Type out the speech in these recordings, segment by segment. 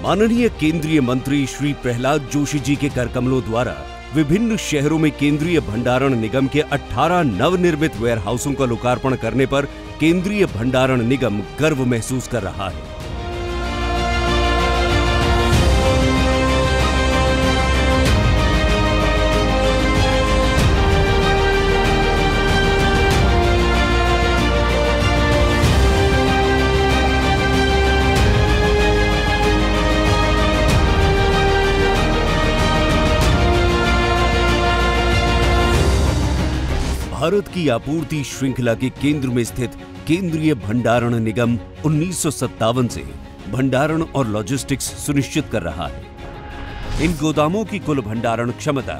माननीय केंद्रीय मंत्री श्री प्रहलाद जोशी जी के करकमलों द्वारा विभिन्न शहरों में केंद्रीय भंडारण निगम के 18 नवनिर्मित वेयरहाउसों का लोकार्पण करने पर केंद्रीय भंडारण निगम गर्व महसूस कर रहा है। भारत की आपूर्ति श्रृंखला के केंद्र में स्थित केंद्रीय भंडारण निगम 1957 से भंडारण और लॉजिस्टिक्स सुनिश्चित कर रहा है। इन गोदामों की कुल भंडारण क्षमता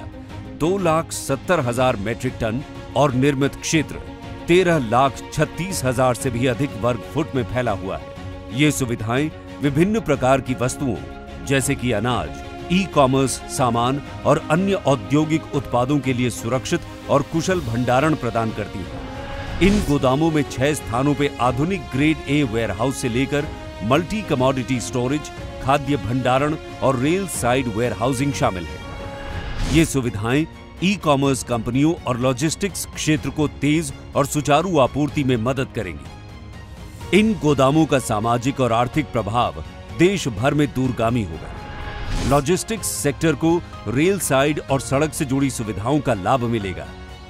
2,70,000 मैट्रिक टन और निर्मित क्षेत्र 13,36,000 से भी अधिक वर्ग फुट में फैला हुआ है। ये सुविधाएं विभिन्न प्रकार की वस्तुओं जैसे कि अनाज, ई कॉमर्स सामान और अन्य औद्योगिक उत्पादों के लिए सुरक्षित और कुशल भंडारण प्रदान करती है। इन गोदामों में 6 स्थानों पे आधुनिक ग्रेड ए वेयरहाउस से लेकर मल्टी कमोडिटी स्टोरेज, खाद्य भंडारण और रेल साइड वेयरहाउसिंग शामिल है। ये सुविधाएं ई कॉमर्स कंपनियों और लॉजिस्टिक्स क्षेत्र को तेज और सुचारू आपूर्ति में मदद करेंगी। इन गोदामों का सामाजिक और आर्थिक प्रभाव देश भर में दूरगामी होगा। लॉजिस्टिक्स सेक्टर को रेल साइड और सड़क से जुड़ी सुविधाओं का लाभ मिलेगा,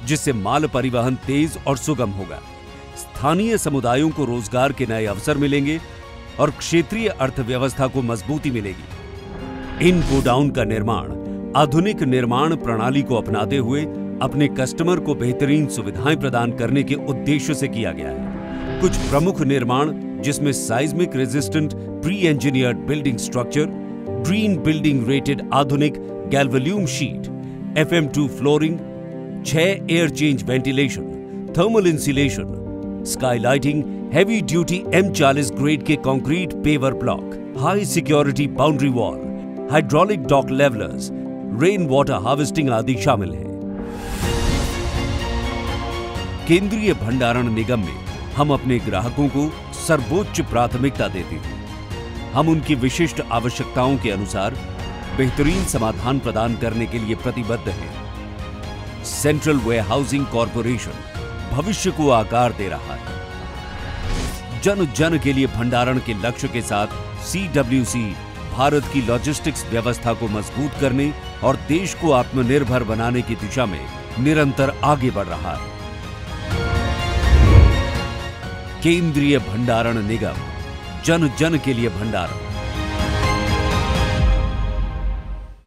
जिससे माल परिवहन तेज और सुगम होगा। स्थानीय समुदायों को रोजगार के नए अवसर मिलेंगे और क्षेत्रीय अर्थव्यवस्था को मजबूती मिलेगी। इन गोडाउन का निर्माण आधुनिक निर्माण प्रणाली को अपनाते हुए अपने कस्टमर को बेहतरीन सुविधाएं प्रदान करने के उद्देश्य से किया गया है। कुछ प्रमुख निर्माण जिसमें seismic resistant pre engineered building structure, green building rated आधुनिक galvalume sheet, FM2 flooring, 6 air change ventilation, thermal insulation, skylighting, heavy duty M40 grade के concrete paver block, high security boundary wall, hydraulic dock levellers, rain water harvesting आदि शामिल हैं। केंद्रीय भंडारण निगम में हम अपने ग्राहकों को सर्वोच्च प्राथमिकता देते हैं। हम उनकी विशिष्ट आवश्यकताओं के अनुसार बेहतरीन समाधान प्रदान करने के लिए प्रतिबद्ध हैं। सेंट्रल वेयरहाउसिंग कॉरपोरेशन भविष्य को आकार दे रहा है। जन जन के लिए भंडारण के लक्ष्य के साथ CWC भारत की लॉजिस्टिक्स व्यवस्था को मजबूत करने और देश को आत्मनिर्भर बनाने की दिशा में निरंतर आगे बढ़ रहा है। केंद्रीय भंडारण निगम, जन जन के लिए भंडारण।